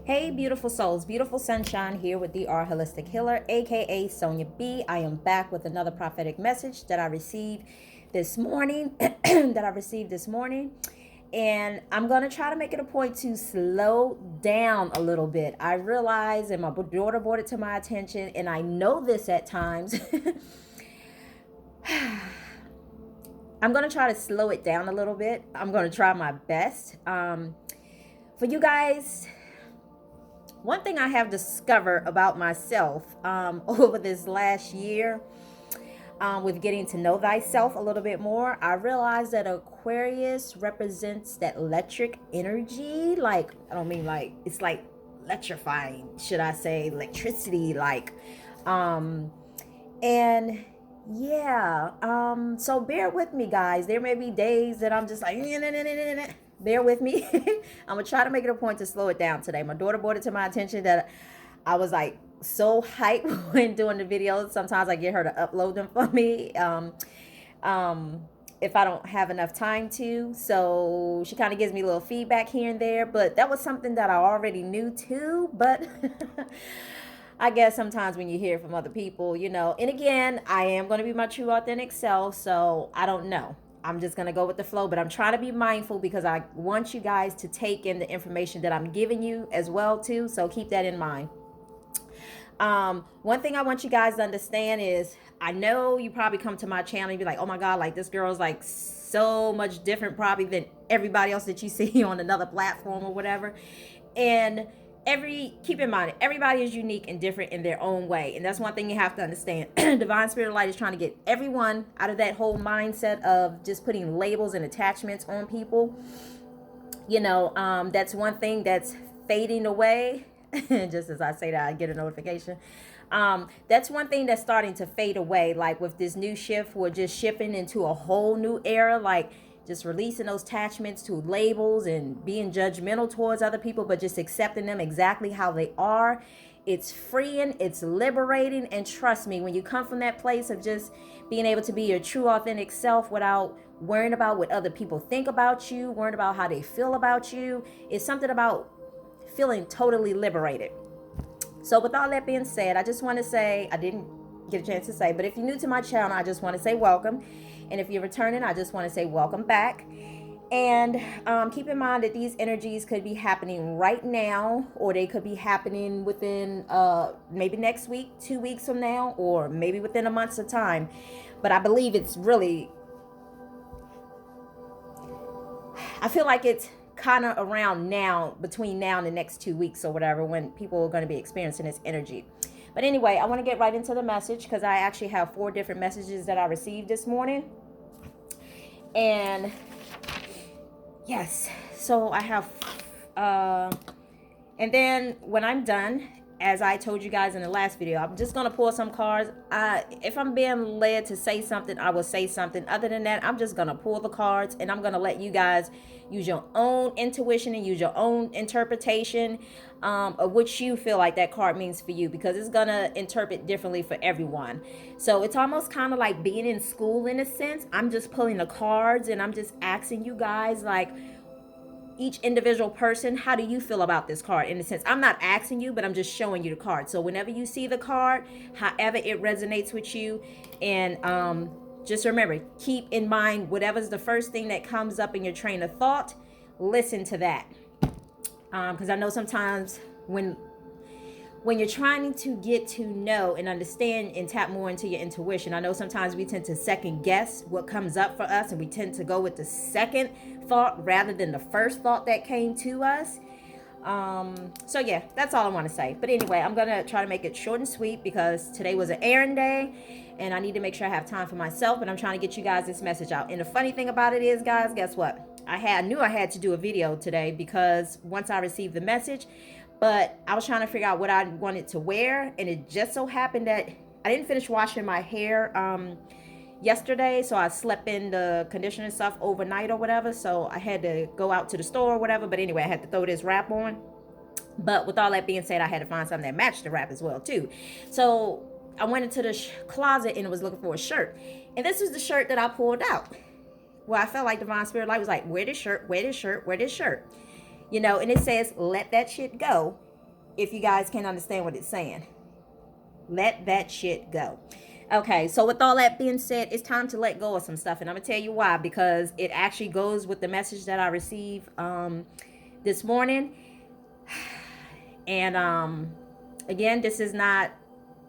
Hey, beautiful souls, beautiful sunshine here with the Holistic Healer, aka Sonia B. I am back with another prophetic message that I received this morning. And I'm going to try to make it a point to slow down a little bit. I realize, and my daughter brought it to my attention, and I know this at times. I'm going to try to slow it down a little bit. I'm going to try my best. For you guys, one thing I have discovered about myself over this last year, with getting to know thyself a little bit more, I realized that Aquarius represents that electric energy. Like, I don't mean like, it's like electrifying, should I say, electricity, like, and yeah, so bear with me, guys. There may be days that I'm just like, bear with me. I'm gonna try to make it a point to slow it down today. My daughter brought it to my attention that I was like so hyped when doing the videos. Sometimes I get her to upload them for me if I don't have enough time to. So she kind of gives me a little feedback here and there, but that was something that I already knew too. But I guess sometimes when you hear from other people, you know, and again, I am going to be my true authentic self, so I don't know. I'm just going to go with the flow, but I'm trying to be mindful because I want you guys to take in the information that I'm giving you as well too, so keep that in mind. One thing I want you guys to understand is, I know you probably come to my channel and be like, oh my God, like this girl's like so much different probably than everybody else that you see on another platform or whatever. And keep in mind, everybody is unique and different in their own way. And that's one thing you have to understand. Divine Spirit of Light is trying to get everyone out of that whole mindset of just putting labels and attachments on people. You know, that's one thing that's fading away. Just as I say that, I get a notification. That's one thing that's starting to fade away. Like with this new shift, we're just shifting into a whole new era. Like, just releasing those attachments to labels and being judgmental towards other people, but just accepting them exactly how they are. It's freeing, it's liberating, and trust me, when you come from that place of just being able to be your true authentic self without worrying about what other people think about you, worrying about how they feel about you, it's something about feeling totally liberated. So with all that being said, I just want to say, I didn't get a chance to say, but if you're new to my channel, I just want to say welcome. And if you're returning, I just want to say welcome back. And keep in mind that these energies could be happening right now, or they could be happening within maybe next week, 2 weeks from now, or maybe within a month's of time. But I believe it's really, I feel like it's kind of around now, between now and the next 2 weeks or whatever, when people are going to be experiencing this energy. But anyway, I want to get right into the message because I actually have 4 different messages that I received this morning. And yes, so I have, and then when I'm done, as I told you guys in the last video, I'm just going to pull some cards. If I'm being led to say something, I will say something. Other than that, I'm just going to pull the cards and I'm going to let you guys use your own intuition and use your own interpretation of what you feel like that card means for you, because it's going to interpret differently for everyone. So it's almost kind of like being in school in a sense. I'm just pulling the cards and I'm just asking you guys, like, each individual person, how do you feel about this card? In a sense, I'm not asking you, but I'm just showing you the card. So whenever you see the card, however it resonates with you, and just remember, keep in mind whatever's the first thing that comes up in your train of thought, listen to that. Because I know sometimes when you're trying to get to know and understand and tap more into your intuition, I know sometimes we tend to second guess what comes up for us, and we tend to go with the second thought rather than the first thought that came to us. So yeah, that's all I want to say. But anyway, I'm going to try to make it short and sweet because today was an errand day and I need to make sure I have time for myself, but I'm trying to get you guys this message out. And the funny thing about it is, guys, guess what? I knew I had to do a video today because once I received the message, but I was trying to figure out what I wanted to wear, and it just so happened that I didn't finish washing my hair yesterday, so I slept in the conditioner stuff overnight or whatever, so I had to go out to the store or whatever. But anyway, I had to throw this wrap on. But with all that being said, I had to find something that matched the wrap as well too. So I went into the closet and was looking for a shirt, and this is the shirt that I pulled out. Well, I felt like Divine Spirit Light was like, wear this shirt, wear this shirt, wear this shirt. You know, and it says, let that shit go if you guys can't understand what it's saying. Let that shit go. Okay, so with all that being said, it's time to let go of some stuff. And I'm going to tell you why. Because it actually goes with the message that I received this morning. And again, this is not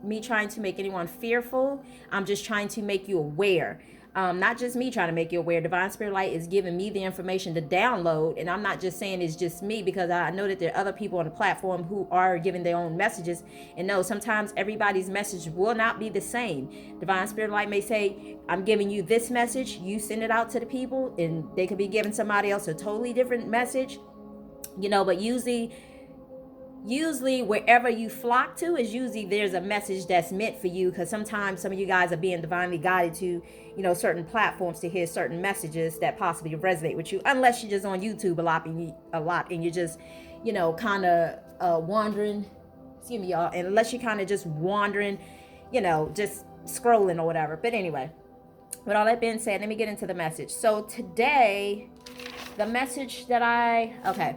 me trying to make anyone fearful. I'm just trying to make you aware. Not just me trying to make you aware. Divine Spirit Light is giving me the information to download. And I'm not just saying it's just me, because I know that there are other people on the platform who are giving their own messages. And no, sometimes everybody's message will not be the same. Divine Spirit Light may say, I'm giving you this message. You send it out to the people, and they could be giving somebody else a totally different message. But usually wherever you flock to is usually there's a message that's meant for you, because sometimes some of you guys are being divinely guided to certain platforms to hear certain messages that possibly resonate with you, unless you're just on YouTube a lot and you're just kind of wandering, excuse me y'all, and unless you're kind of just wandering, just scrolling or whatever. But anyway, with all that being said, let me get into the message. So today, the message that okay,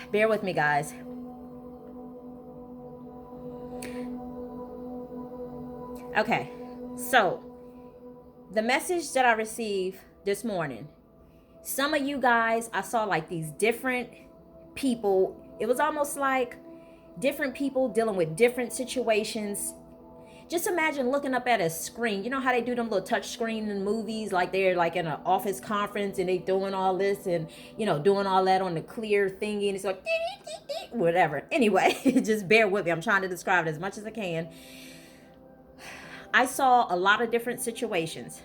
bear with me, guys. Okay, so the message that I received this morning, some of you guys, I saw like these different people. It was almost like different people dealing with different situations. Just imagine looking up at a screen. You know how they do them little touch screen in movies, like they're like in an office conference and they doing all this and doing all that on the clear thingy, and it's like whatever. Anyway, just bear with me. I'm trying to describe it as much as I can. I saw a lot of different situations.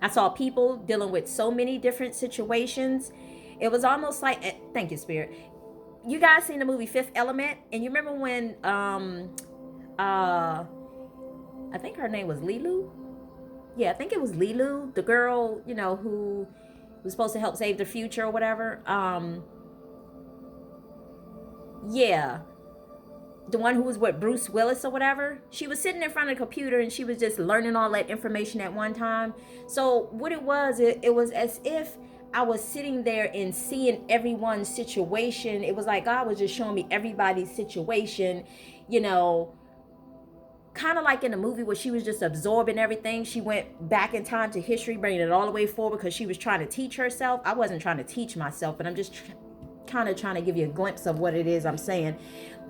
I saw people dealing with so many different situations. It was almost like, thank you, Spirit. You guys seen the movie Fifth Element? And you remember when I think her name was Lilu. Yeah, I think it was Lilu, the girl, who was supposed to help save the future or whatever. Yeah, the one who was with Bruce Willis or whatever. She was sitting in front of the computer and she was just learning all that information at one time. So what it was as if I was sitting there and seeing everyone's situation. It was like God was just showing me everybody's situation, kind of like in the movie where she was just absorbing everything. She went back in time to history, bringing it all the way forward because she was trying to teach herself. I wasn't trying to teach myself, but I'm just kind of trying to give you a glimpse of what it is I'm saying.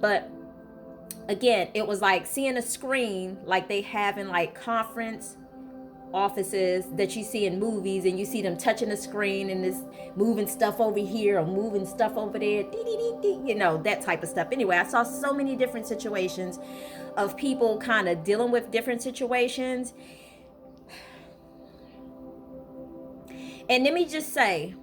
But again, it was like seeing a screen like they have in like conference offices that you see in movies, and you see them touching the screen and this moving stuff over here or moving stuff over there, that type of stuff. Anyway, I saw so many different situations of people kind of dealing with different situations. And let me just say,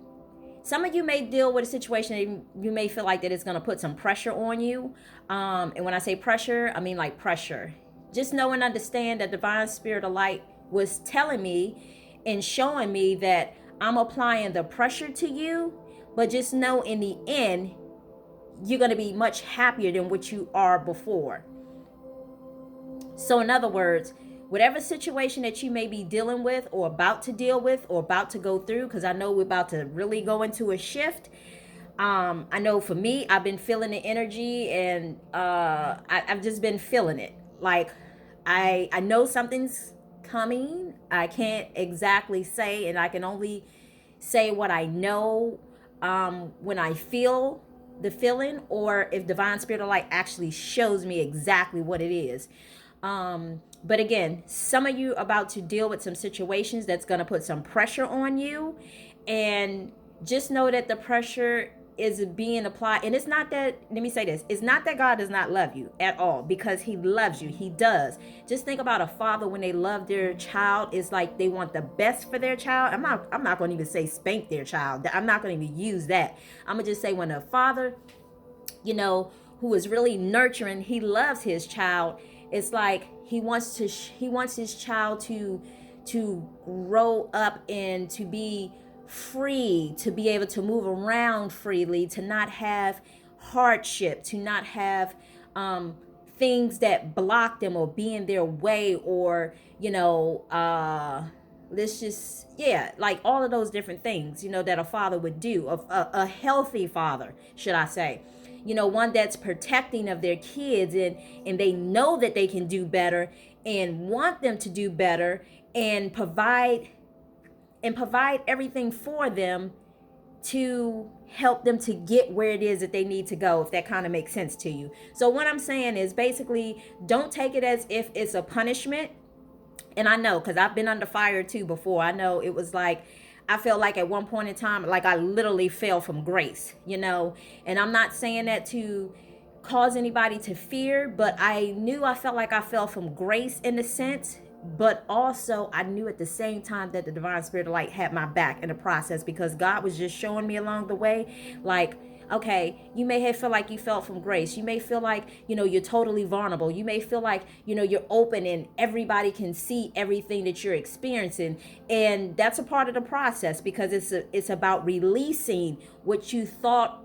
some of you may deal with a situation and you may feel like that it's going to put some pressure on you. And when I say pressure, I mean like pressure. Just know and understand that Divine Spirit of Light was telling me and showing me that I'm applying the pressure to you. But just know in the end, you're going to be much happier than what you are before. So in other words, whatever situation that you may be dealing with or about to deal with or about to go through, because I know we're about to really go into a shift. I know for me, I've been feeling the energy, and I've just been feeling it. Like I know something's coming. I can't exactly say, and I can only say what I know when I feel the feeling, or if Divine Spirit of Light actually shows me exactly what it is. But again, some of you about to deal with some situations that's going to put some pressure on you, and just know that the pressure is being applied. And it's not that, let me say this, it's not that God does not love you at all, because he loves you. He does. Just think about a father when they love their child. It's like they want the best for their child. I'm not going to even say spank their child. I'm not going to even use that. I'm going to just say when a father, who is really nurturing, he loves his child. It's like he wants his child to grow up and to be free, to be able to move around freely, to not have hardship, to not have things that block them or be in their way, or let's just like all of those different things that a father would do, a healthy father, should I say. one that's protecting of their kids, and they know that they can do better and want them to do better, and provide everything for them to help them to get where it is that they need to go, if that kind of makes sense to you. So what I'm saying is, basically, don't take it as if it's a punishment. And I know, because I've been under fire too before. I know it was like, I felt like at one point in time, like I literally fell from grace, and I'm not saying that to cause anybody to fear, but I felt like I fell from grace in a sense. But also I knew at the same time that the divine spirit of light had my back in the process, because God was just showing me along the way, like, okay, you may have feel like you fell from grace. You may feel like, you're totally vulnerable. You may feel like, you're open and everybody can see everything that you're experiencing. And that's a part of the process, because it's about releasing what you thought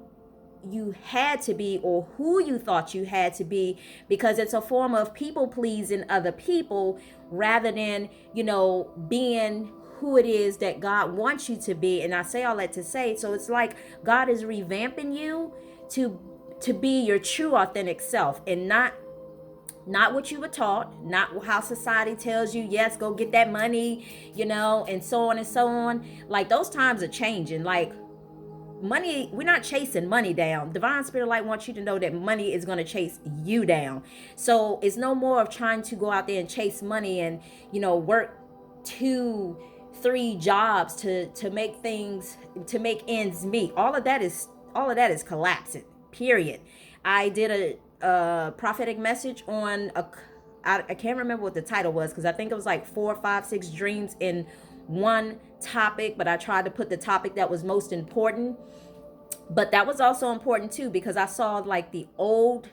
you had to be, or who you thought you had to be, because it's a form of people pleasing other people rather than, being who it is that God wants you to be. And I say all that to say, so it's like God is revamping you to be your true authentic self, and not what you were taught, not how society tells you, yes, go get that money, and so on and so on. Like, those times are changing. Like, money, we're not chasing money down. Divine Spirit of Light wants you to know that money is going to chase you down. So it's no more of trying to go out there and chase money and, work 2-3 jobs to make ends meet. All of that is collapsing, period. I did a prophetic message on I can't remember what the title was, because I think it was like 4, 5, 6 dreams in one topic, but I tried to put the topic that was most important. But that was also important too, because I saw like the old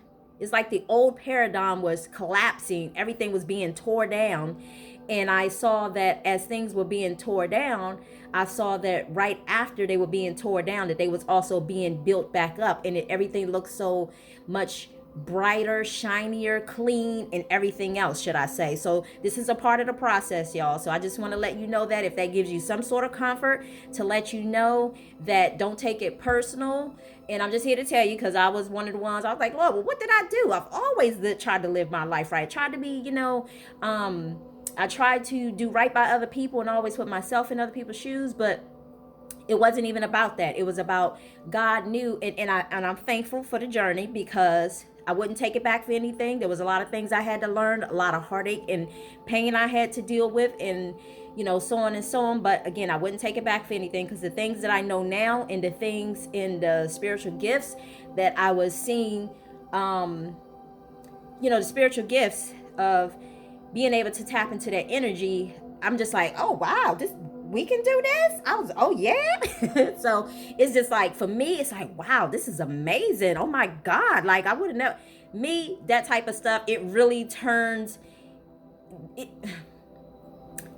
paradigm was collapsing. Everything was being tore down. And I saw that as things were being tore down, I saw that right after they were being tore down, that they was also being built back up. And everything looked so much brighter, shinier, clean, and everything else, should I say. So this is a part of the process, y'all. So I just want to let you know that, if that gives you some sort of comfort, to let you know that don't take it personal. And I'm just here to tell you, because I was one of the ones, I was like, Lord, well, what did I do? I've always tried to live my life right. Tried to be, I tried to do right by other people and always put myself in other people's shoes, but it wasn't even about that. It was about God knew, and I'm thankful for the journey, because I wouldn't take it back for anything. There was a lot of things I had to learn, a lot of heartache and pain I had to deal with, and so on and so on. But again, I wouldn't take it back for anything, because the things that I know now, and the things in the spiritual gifts that I was seeing, the spiritual gifts of being able to tap into that energy, I'm just like, oh wow, we can do this. I was, oh yeah. So it's just like, for me, it's like, wow, this is amazing. Oh my God. Like, I wouldn't know that type of stuff. It really turns it.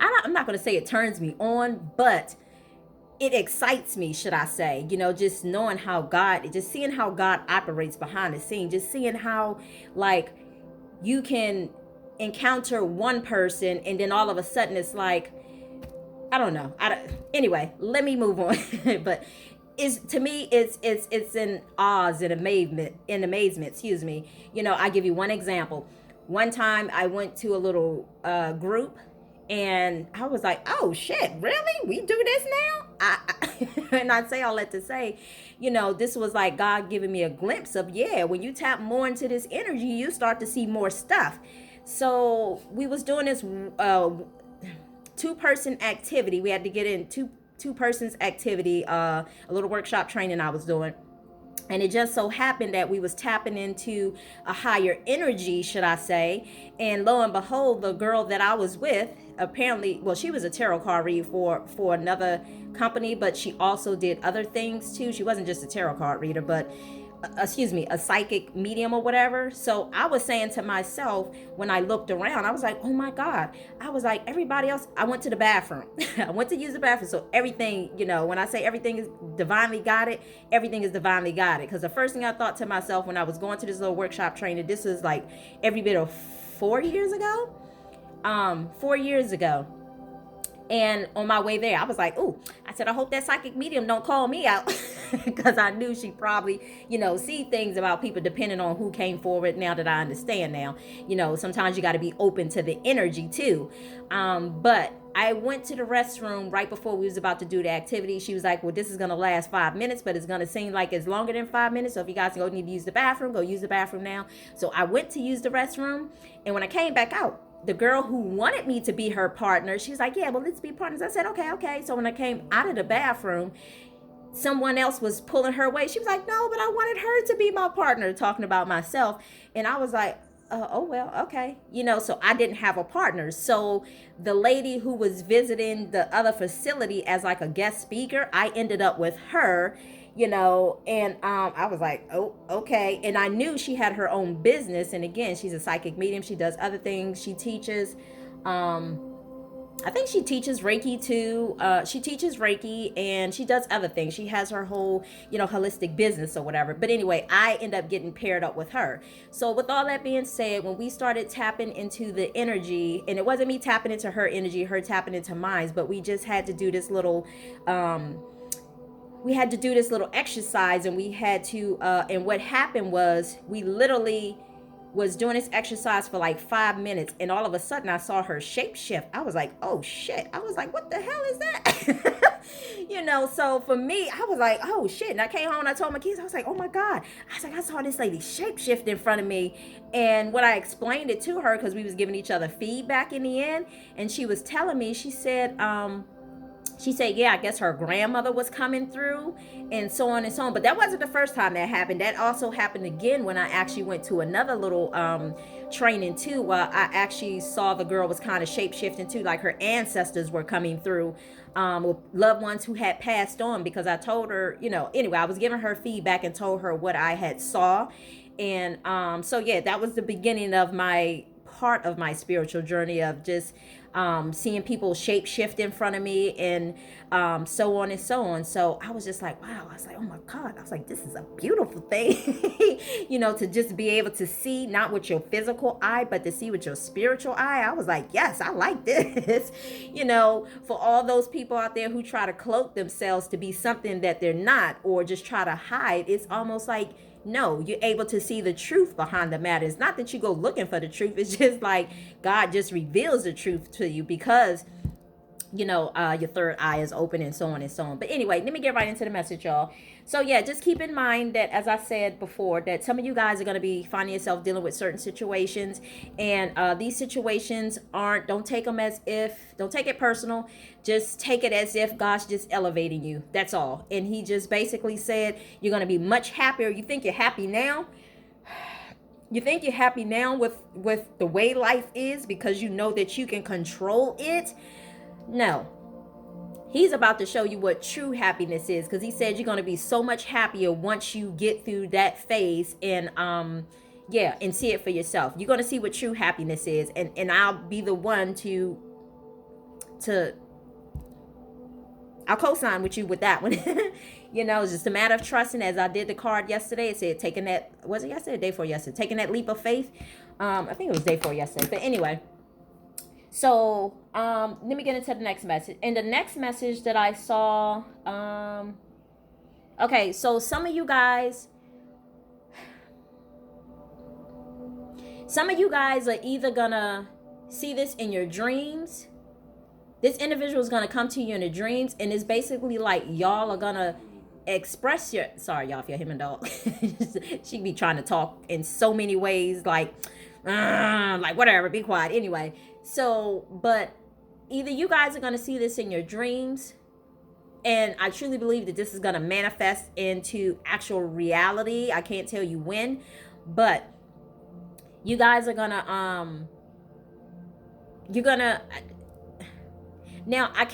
I'm not going to say it turns me on, but it excites me, should I say, just knowing how God, just seeing how God operates behind the scene, just seeing how, like, you can encounter one person and then all of a sudden it's like, I don't know. Anyway, let me move on. But to me, it's in awe and amazement. Excuse me. I give you one example. One time I went to a little group, and I was like, oh shit, really? We do this now? And I say all that to say, this was like God giving me a glimpse of, when you tap more into this energy, you start to see more stuff. So we was doing this 2-person activity. We had to get in two persons activity, a little workshop training I was doing. And it just so happened that we was tapping into a higher energy, should I say. And lo and behold, the girl that I was with, apparently, well, she was a tarot card reader for another company, but she also did other things too. She wasn't just a tarot card reader, but a psychic medium or whatever. So I was saying to myself, when I looked around, I was like, oh my God. I was like, everybody else, I went to the bathroom. I went to use the bathroom. So everything, when I say everything is divinely guided, everything is divinely guided. Because the first thing I thought to myself when I was going to this little workshop training, this was like every bit of 4 years ago. 4 years ago. And on my way there, I was like, ooh, I said, I hope that psychic medium don't call me out. Because I knew she probably, see things about people depending on who came forward. Now that I understand now, sometimes you got to be open to the energy too. But I went to the restroom right before we was about to do the activity. She was like, well, this is going to last 5 minutes, but it's going to seem like it's longer than 5 minutes. So if you guys go need to use the bathroom, go use the bathroom now. So I went to use the restroom. And when I came back out, the girl who wanted me to be her partner, she's like, yeah, well, let's be partners. I said, okay. So when I came out of the bathroom, someone else was pulling her away. She was like, no, but I wanted her to be my partner, talking about myself. And I was like, oh, well, okay. So I didn't have a partner. So the lady who was visiting the other facility as like a guest speaker, I ended up with her, and I was like, oh, okay. And I knew she had her own business. And again, she's a psychic medium. She does other things. She teaches, I think she teaches Reiki too. She teaches Reiki and she does other things. She has her whole, holistic business or whatever. But anyway, I end up getting paired up with her. So with all that being said, when we started tapping into the energy, and it wasn't me tapping into her energy, her tapping into mine, but we just had to do this little, exercise, and we had to, and what happened was we literally was doing this exercise for like 5 minutes, and all of a sudden I saw her shape shift. I was like, oh shit. I was like, what the hell is that? So for me, I was like, oh shit. And I came home and I told my kids, I was like, oh my God. I was like, I saw this lady shape shift in front of me. And when I explained it to her, because we was giving each other feedback in the end, and she was telling me, she said, yeah, I guess her grandmother was coming through and so on and so on. But that wasn't the first time that happened. That also happened again when I actually went to another little training too, where I actually saw the girl was kind of shape shifting too, like her ancestors were coming through, with loved ones who had passed on, because I told her, anyway, I was giving her feedback and told her what I had saw. And so yeah, that was the beginning of my part of my spiritual journey of just seeing people shape shift in front of me, and so on and so on. So I was just like, wow. I was like, oh my God. I was like, this is a beautiful thing, to just be able to see, not with your physical eye, but to see with your spiritual eye. I was like, yes, I like this. For all those people out there who try to cloak themselves to be something that they're not, or just try to hide, it's almost like, no, you're able to see the truth behind the matter. It's not that you go looking for the truth. It's just like God just reveals the truth to you, because your third eye is open, and so on and so on. But anyway, let me get right into the message, y'all. So yeah, just keep in mind that, as I said before, that some of you guys are going to be finding yourself dealing with certain situations, and these situations don't take it personal. Just take it as if God's just elevating you. That's all. And he just basically said, you're going to be much happier. You think you're happy now? You think you're happy now with the way life is because you know that you can control it? No. He's about to show you what true happiness is, because he said you're going to be so much happier once you get through that phase, and and see it for yourself. You're going to see what true happiness is, and I'll be the one to I'll co-sign with you with that one. It's just a matter of trusting. As I did the card yesterday, it said taking that, was it yesterday or day before yesterday? Taking that leap of faith. I think it was day before yesterday. But anyway, so let me get into the next message. And the next message that I saw, okay, so some of you guys are either gonna see this in your dreams. This individual is gonna come to you in the dreams, and it's basically like y'all are gonna express your, sorry y'all if you're him and dog. She be trying to talk in so many ways, like whatever, be quiet. Anyway, so, but either you guys are going to see this in your dreams, and I truly believe that this is going to manifest into actual reality. I can't tell you when, but you guys are going to, now I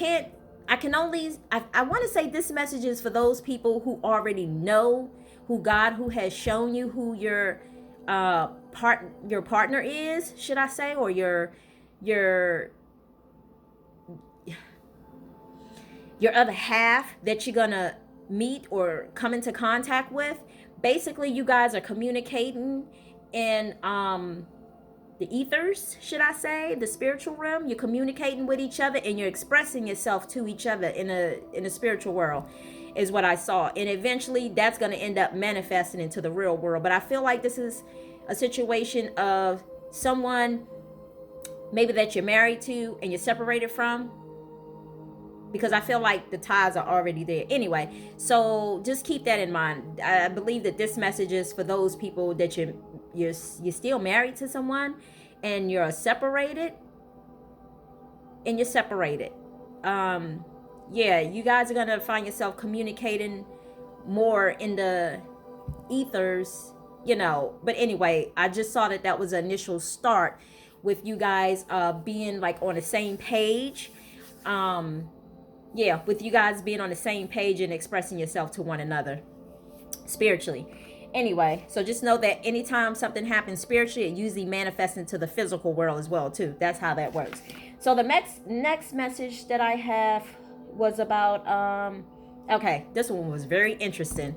want to say this message is for those people who already know who has shown you who your partner is, should I say, or your other half that you're gonna meet or come into contact with. Basically, you guys are communicating, and the ethers, should I say, the spiritual realm. You're communicating with each other and you're expressing yourself to each other in a spiritual world, is what I saw. And eventually that's going to end up manifesting into the real world. But I feel like this is a situation of someone maybe that you're married to and you're separated from, because I feel like the ties are already there. Anyway, so just keep that in mind. I believe that this message is for those people that you're still married to someone and you're separated. Yeah, you guys are gonna find yourself communicating more in the ethers, but anyway, I just saw that was an initial start with you guys being like on the same page. With you guys being on the same page and expressing yourself to one another spiritually. Anyway, so just know that anytime something happens spiritually, it usually manifests into the physical world as well too. That's how that works. So the next message that I have was about okay, this one was very interesting.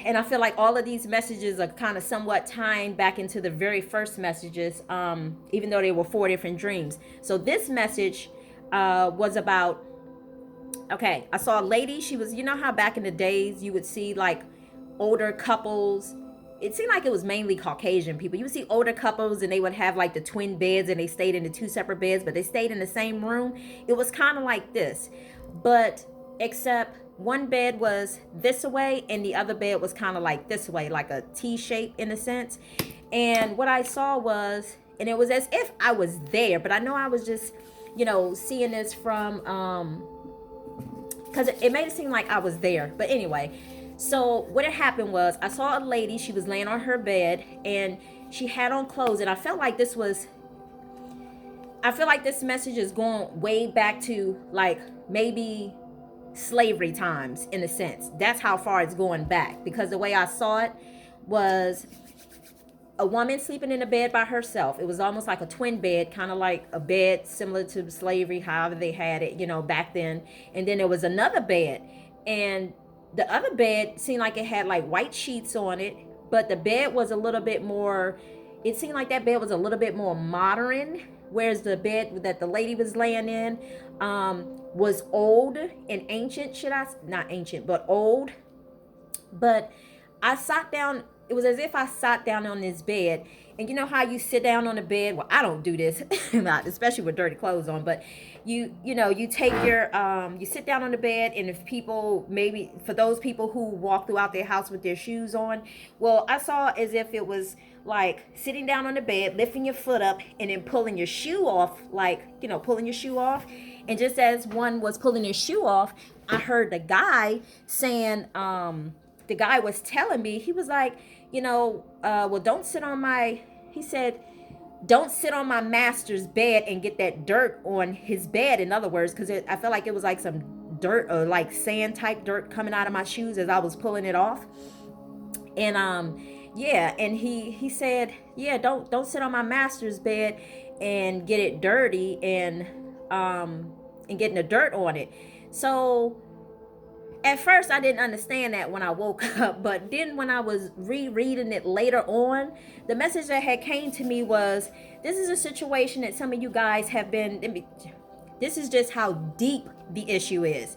And I feel like all of these messages are kind of somewhat tying back into the very first messages, even though they were 4 different dreams. So this message was about, okay, I saw a lady. She was, how back in the days you would see like older couples. It seemed like it was mainly Caucasian people. You would see older couples and they would have like the twin beds and they stayed in the 2 separate beds, but they stayed in the same room. It was kind of like this, but except one bed was this way and the other bed was kind of like this way, like a T shape in a sense. And what I saw was, and it was as if I was there, but I know I was just, seeing this from, because it made it seem like I was there. But anyway, so what had happened was I saw a lady. She was laying on her bed and she had on clothes. And I felt like this message is going way back to like maybe slavery times in a sense. That's how far it's going back, because the way I saw it was a woman sleeping in a bed by herself. It was almost like a twin bed, kind of like a bed similar to slavery, however they had it, back then. And then there was another bed, and the other bed seemed like it had like white sheets on it, but the bed was a little bit more, it seemed like that bed was a little bit more modern, whereas the bed that the lady was laying in was old and ancient, not ancient, but old. But I sat down, it was as if I sat down on this bed, and you know how you sit down on the bed? Well, I don't do this, not especially with dirty clothes on, but you take your, you sit down on the bed, and if people, maybe for those people who walk throughout their house with their shoes on, well, I saw as if it was like sitting down on the bed, lifting your foot up, and then pulling your shoe off, like, pulling your shoe off. And just as one was pulling his shoe off, I heard the guy saying, the guy was telling me, he was like, well, don't sit on my, he said, don't sit on my master's bed and get that dirt on his bed. In other words, because I felt like it was like some dirt or like sand type dirt coming out of my shoes as I was pulling it off. And and he said, don't sit on my master's bed and get it dirty and getting the dirt on it. So at first I didn't understand that when I woke up, but then when I was rereading it later on, the message that had came to me was, this is a situation that some of you guys have been, this is just how deep the issue is,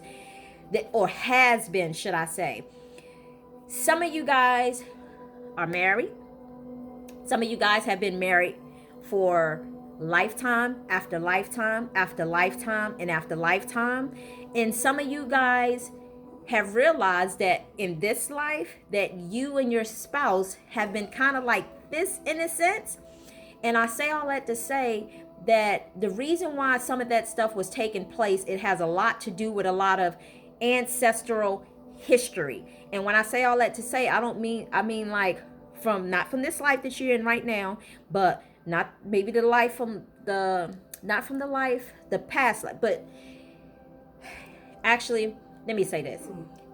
or has been, should I say. Some of you guys are married. Some of you guys have been married for lifetime after lifetime after lifetime and after lifetime. And some of you guys have realized that in this life that you and your spouse have been kind of like this in a sense. And I say all that to say that the reason why some of that stuff was taking place, it has a lot to do with a lot of ancestral history. And when I say all that to say, I mean like not from this life that you're in right now, but not maybe the life the past life, but actually, let me say this.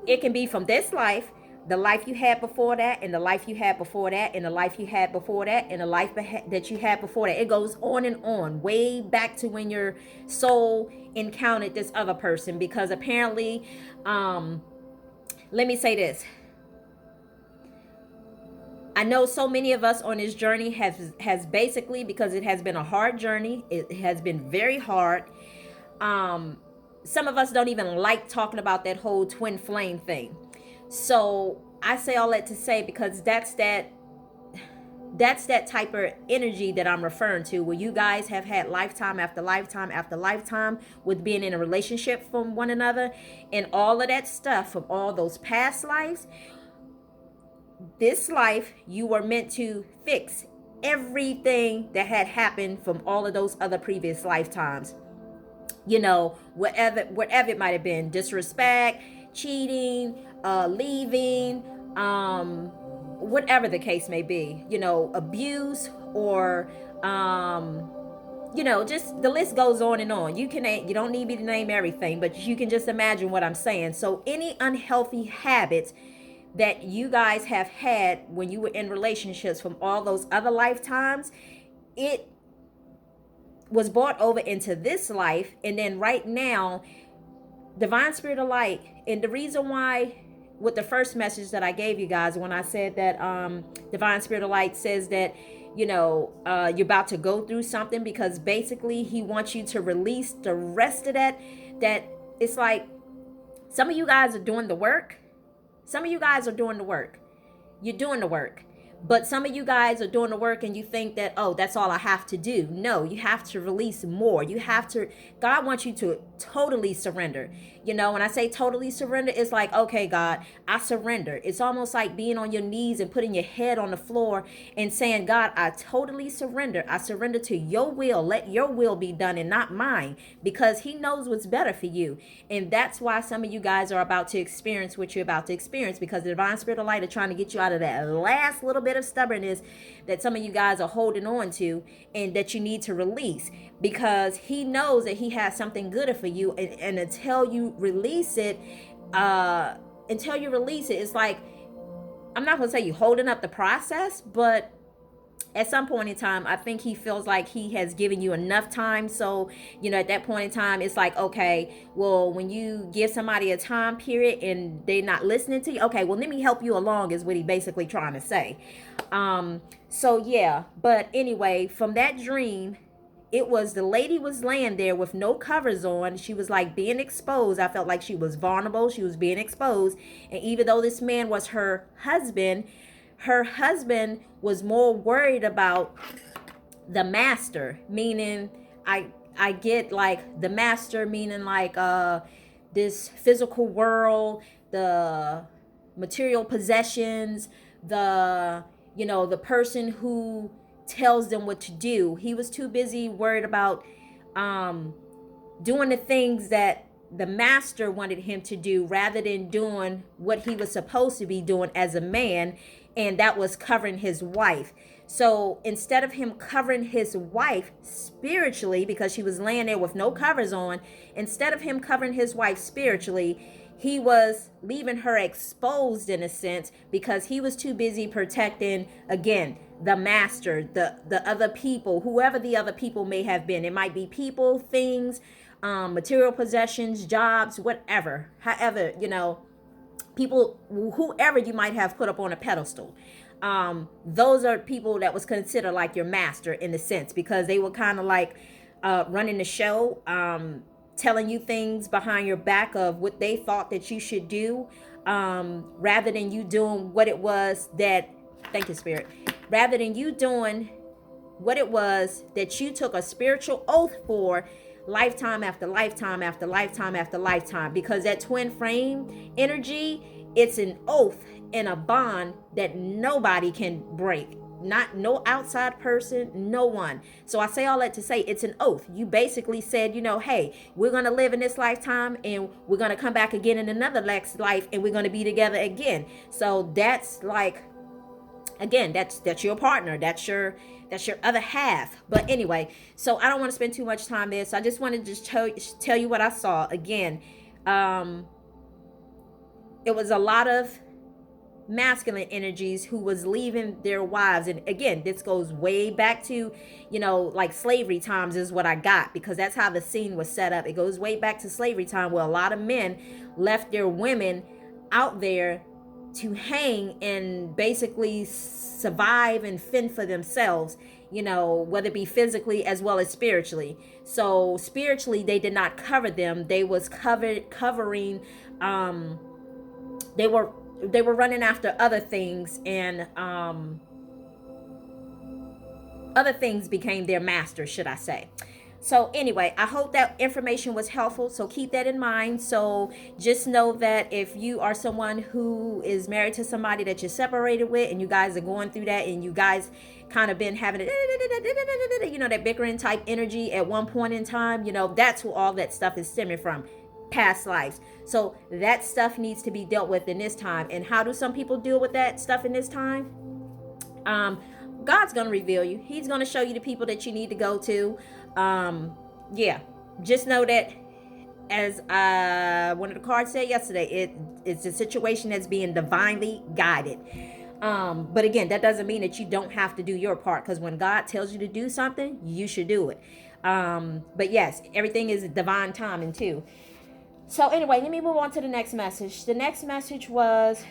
It can be from this life, the life you had before that, and the life you had before that, and the life you had before that, and the life that you had before that. It goes on and on, way back to when your soul encountered this other person. Because apparently, let me say this. I know so many of us on this journey has basically, because it has been a hard journey, it has been very hard. Um, some of us don't even like talking about that whole twin flame thing. So I say all that to say, because that's that type of energy that I'm referring to, where you guys have had lifetime after lifetime after lifetime with being in a relationship from one another, and all of that stuff from all those past lives. This life, you were meant to fix everything that had happened from all of those other previous lifetimes. Whatever it might have been, disrespect, cheating, leaving, whatever the case may be, abuse, or just the list goes on and on. You don't need me to name everything, but you can just imagine what I'm saying. So any unhealthy habits that you guys have had when you were in relationships from all those other lifetimes, it was brought over into this life. And then right now, divine spirit of light, and the reason why, with the first message that I gave you guys, when I said that divine spirit of light says that you're about to go through something, because basically he wants you to release the rest of that it's like some of you guys are doing the work. Some of you guys are doing the work. You're doing the work. But some of you guys are doing the work and you think that, oh, that's all I have to do. No, you have to release more. God wants you to totally surrender. When I say totally surrender, it's like, okay, God, I surrender. It's almost like being on your knees and putting your head on the floor and saying, God, I totally surrender. I surrender to your will. Let your will be done and not mine, because he knows what's better for you. And that's why some of you guys are about to experience what you're about to experience, because the divine spirit of light are trying to get you out of that last little bit of stubbornness that some of you guys are holding on to, and that you need to release, because he knows that he has something good for you. And until you release it, it's like, I'm not gonna say you holding up the process, but at some point in time, I think he feels like he has given you enough time. So, at that point in time, it's like, okay, well, when you give somebody a time period and they're not listening to you, okay, well, let me help you along, is what he basically trying to say. So yeah, but anyway, from that dream, it was, the lady was laying there with no covers on. She was like being exposed. I felt like she was vulnerable. She was being exposed. And even though this man was her husband was more worried about the master, meaning I get like the master, meaning like this physical world, the material possessions, the person who tells them what to do. He was too busy worried about doing the things that the master wanted him to do, rather than doing what he was supposed to be doing as a man, and that was covering his wife. So instead of him covering his wife spiritually, because she was laying there with no covers on, instead of him covering his wife spiritually, he was leaving her exposed, in a sense, because he was too busy protecting, again, the master, the other people, whoever the other people may have been. It might be people, things, material possessions, jobs, whatever. However, people, whoever you might have put up on a pedestal. Those are people that was considered like your master, in a sense, because they were kind of like running the show, telling you things behind your back of what they thought that you should do, rather than you doing what it was that, thank you, Spirit, rather than you doing what it was that you took a spiritual oath for, lifetime after lifetime after lifetime after lifetime. Because that twin flame energy, it's an oath and a bond that nobody can break. Not no outside person, no one. So I say all that to say, it's an oath. You basically said, hey, we're going to live in this lifetime, and we're going to come back again in another next life, and we're going to be together again. So that's like, again, that's your partner. That's your other half. But anyway, so I don't want to spend too much time there. So I just wanted to just tell you what I saw. Again, it was a lot of masculine energies who was leaving their wives. And again, this goes way back to, like slavery times is what I got, because that's how the scene was set up. It goes way back to slavery time, where a lot of men left their women out there to hang and basically survive and fend for themselves, whether it be physically as well as spiritually. So spiritually, they did not cover them. They was covering. They were running after other things, and other things became their master, should I say. So anyway, I hope that information was helpful. So keep that in mind. So just know that if you are someone who is married to somebody that you're separated with, and you guys are going through that, and you guys kind of been having that bickering type energy at one point in time, that's who all that stuff is stemming from, past lives. So that stuff needs to be dealt with in this time. And how do some people deal with that stuff in this time? God's going to reveal you. He's going to show you the people that you need to go to. Just know that, as one of the cards said yesterday, it's a situation that's being divinely guided. But again, that doesn't mean that you don't have to do your part, because when God tells you to do something, you should do it. But yes, everything is divine timing too. So anyway, let me move on to the next message. The next message was,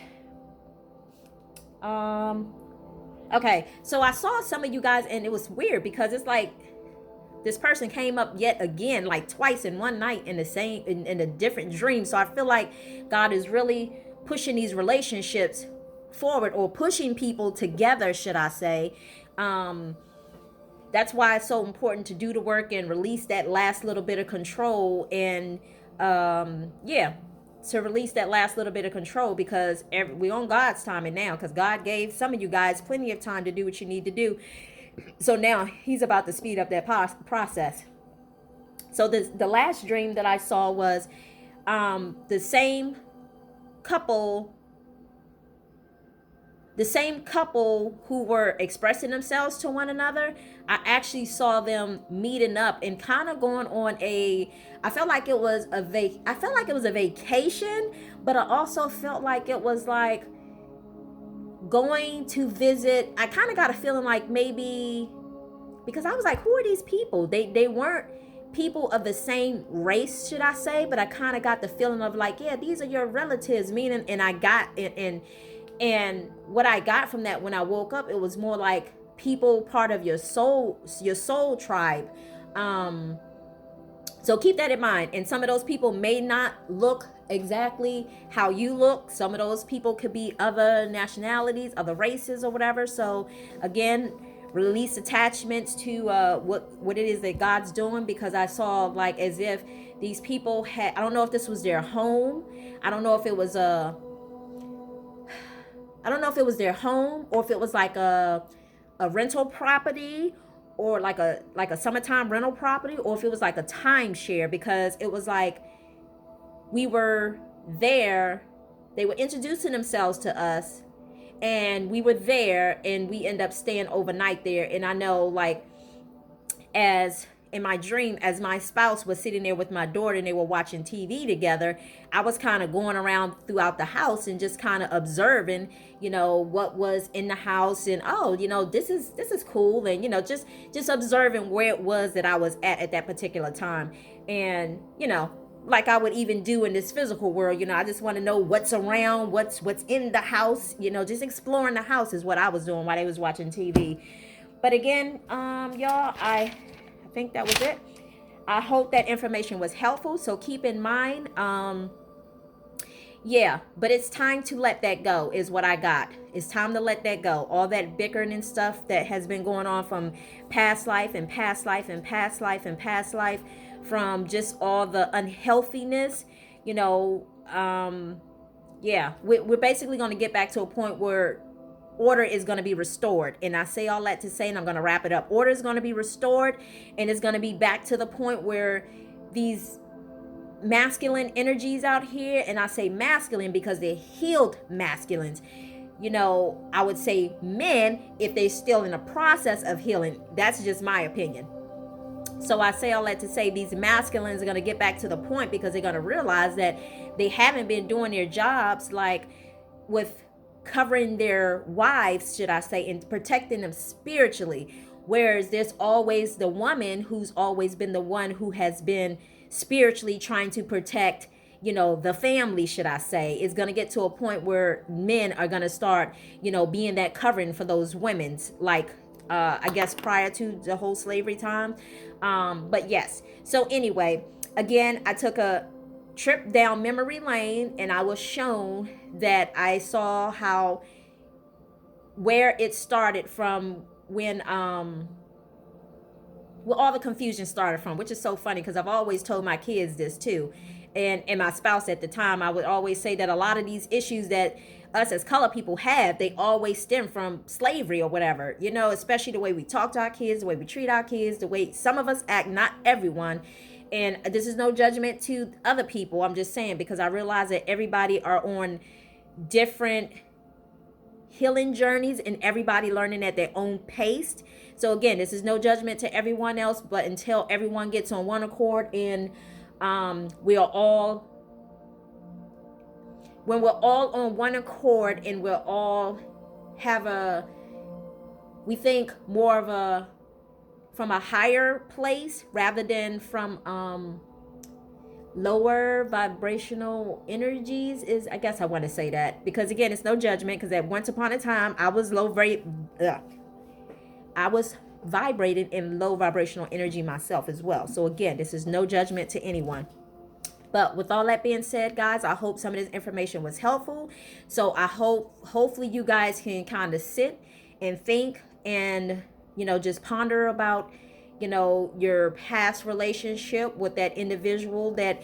okay, so I saw some of you guys, and it was weird because it's like this person came up yet again, like twice in one night in the same, in a different dream. So I feel like God is really pushing these relationships forward, or pushing people together, should I say. That's why it's so important to do the work and release that last little bit of control, and to release that last little bit of control, because we're on God's timing now, because God gave some of you guys plenty of time to do what you need to do. So now he's about to speed up that process. So the last dream that I saw was the same couple who were expressing themselves to one another. I actually saw them meeting up and kind of going on I felt like it was a vacation, but I also felt like it was like going to visit. I kind of got a feeling like maybe, because I was like, who are these people? They weren't people of the same race, should I say, but I kind of got the feeling of like, yeah, these are your relatives, meaning, and I got and what I got from that when I woke up, it was more like people part of your soul tribe. So keep that in mind. And some of those people may not look exactly how you look. Some of those people could be other nationalities, other races, or whatever. So again, release attachments to what it is that God's doing, because I saw like as if these people had, I don't know if this was their home. I don't know if it was their home, or if it was like a rental property, or like a summertime rental property, or if it was like a timeshare, because it was like we were there, they were introducing themselves to us, and we were there, and we end up staying overnight there. And I know, like, as in my dream, as my spouse was sitting there with my daughter and they were watching TV together, I was kind of going around throughout the house and just kind of observing, what was in the house, and this is cool, and just observing where it was that I was at that particular time. And like I would even do in this physical world, I just want to know what's around, what's in the house, just exploring the house is what I was doing while they was watching TV. But again, y'all, I think that was it. I hope that information was helpful. So keep in mind, but it's time to let that go is what I got. It's time to let that go. All that bickering and stuff that has been going on from past life and past life and past life and past life, from just all the unhealthiness, we're basically going to get back to a point where order is going to be restored. And I say all that to say, and I'm going to wrap it up. Order is going to be restored, and it's going to be back to the point where these masculine energies out here, and I say masculine because they're healed masculines, I would say men if they're still in a process of healing. That's just my opinion. So I say all that to say these masculines are going to get back to the point, because they're going to realize that they haven't been doing their jobs, like with covering their wives, should I say, and protecting them spiritually. Whereas there's always the woman who's always been the one who has been spiritually trying to protect, the family, should I say, is going to get to a point where men are going to start, being that covering for those women's, like, I guess prior to the whole slavery time. But yes. So anyway, again, I took a trip down memory lane, and I was shown that I saw where it started from, when well, all the confusion started from, which is so funny because I've always told my kids this too, and my spouse at the time. I would always say that a lot of these issues that us as color people have, they always stem from slavery or whatever, especially the way we talk to our kids, the way we treat our kids, the way some of us act, not everyone. And this is no judgment to other people. I'm just saying, because I realize that everybody are on different healing journeys, and everybody learning at their own pace. So again, this is no judgment to everyone else, but until everyone gets on one accord, and we are all, when we're all on one accord, and we're all have we think more of from a higher place rather than from lower vibrational energies, is, I guess I want to say that, because again, it's no judgment, because at once upon a time I was vibrating in low vibrational energy myself as well. So again, this is no judgment to anyone. But with all that being said, guys, I hope some of this information was helpful. So I hopefully you guys can kind of sit and think, and just ponder about your past relationship with that individual that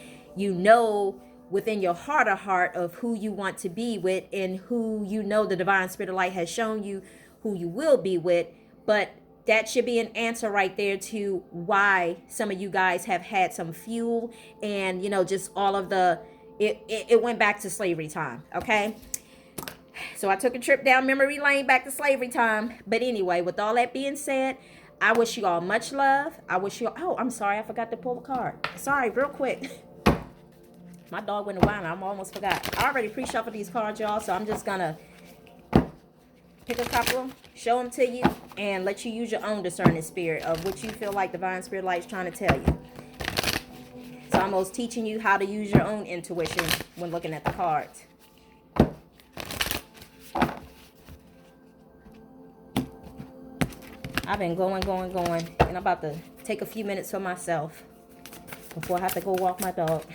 within your heart of heart of who you want to be with, and who the divine spirit of light has shown you who you will be with. But that should be an answer right there to why some of you guys have had some fuel, and just all of it went back to slavery time. Okay, so I took a trip down memory lane back to slavery time. But anyway, with all that being said, I wish you all much love. I wish you all, oh, I'm sorry, I forgot to pull a card. Sorry, real quick. My dog went wild, I almost forgot. I already pre-shuffled these cards, y'all, so I'm just gonna pick a couple, show them to you, and let you use your own discerning spirit of what you feel like divine spirit light is trying to tell you. It's almost teaching you how to use your own intuition when looking at the cards. I've been going, and I'm about to take a few minutes for myself before I have to go walk my dog.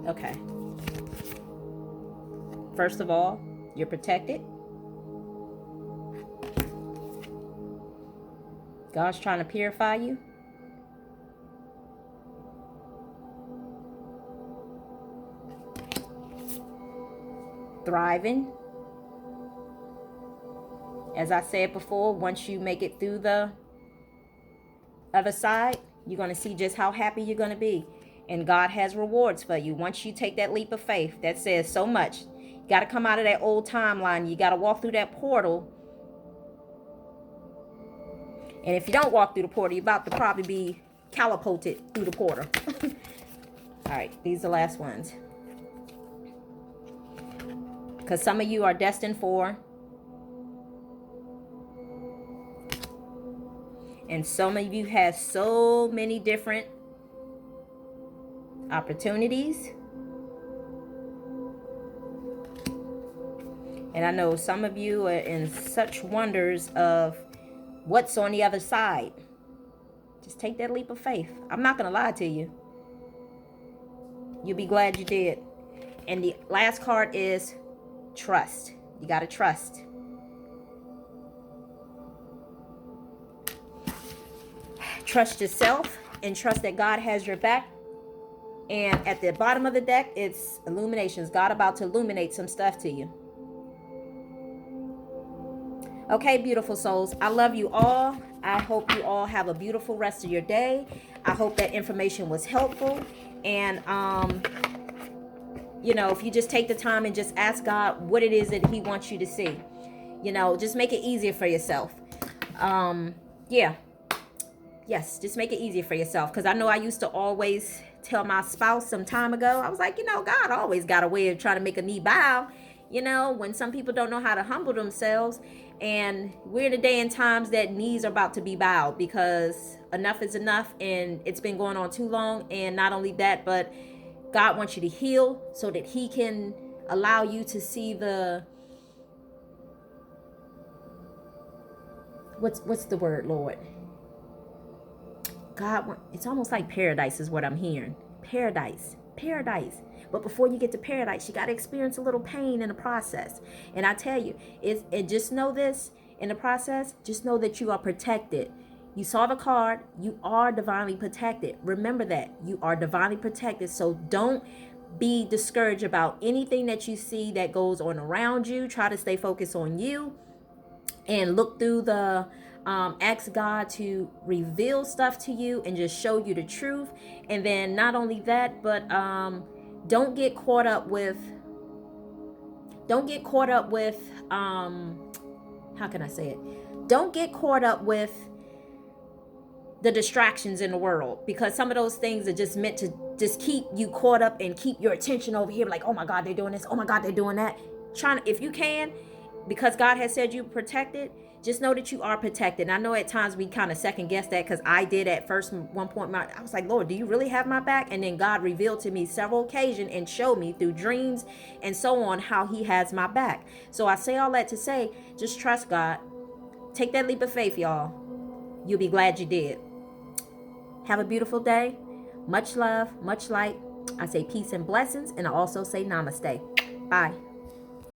Okay. First of all, you're protected. God's trying to purify you. Thriving. As I said before, once you make it through the other side, you're going to see just how happy you're going to be. And God has rewards for you. Once you take that leap of faith, that says so much. You got to come out of that old timeline. You got to walk through that portal. And if you don't walk through the portal, you're about to probably be catapulted through the portal. All right, these are the last ones. Because some of you are destined for. And some of you have so many different opportunities. And I know some of you are in such wonders of what's on the other side. Just take that leap of faith. I'm not going to lie to you. You'll be glad you did. And the last card is trust. You got to trust. Trust yourself and trust that God has your back. And at the bottom of the deck, it's illuminations. God about to illuminate some stuff to you. Okay, beautiful souls. I love you all. I hope you all have a beautiful rest of your day. I hope that information was helpful. And, if you just take the time and just ask God what it is that he wants you to see, just make it easier for yourself. Yeah. Yes, just make it easier for yourself. Because I know I used to always tell my spouse some time ago, I was like, God always got a way of trying to make a knee bow. When some people don't know how to humble themselves. And we're in a day and times that knees are about to be bowed because enough is enough and it's been going on too long. And not only that, but God wants you to heal so that he can allow you to see the, what's the word, Lord? God, it's almost like paradise is what I'm hearing. Paradise. But before you get to paradise, you got to experience a little pain in the process. And I tell you, just know this in the process, just know that you are protected. You saw the card, you are divinely protected. Remember that you are divinely protected. So don't be discouraged about anything that you see that goes on around you. Try to stay focused on you and look through the ask God to reveal stuff to you and just show you the truth. And then not only that, but don't get caught up with how can I say it? Don't get caught up with the distractions in the world, because some of those things are just meant to just keep you caught up and keep your attention over here, like, oh my God, they're doing this, oh my God, they're doing that. If you can, because God has said you protected, just know that you are protected. And I know at times we kind of second guess that, because I did at first. One point I was like, Lord, do you really have my back? And then God revealed to me several occasions and showed me through dreams and so on how he has my back. So I say all that to say, just trust God. Take that leap of faith, y'all. You'll be glad you did. Have a beautiful day. Much love, much light. I say peace and blessings, and I also say namaste. Bye.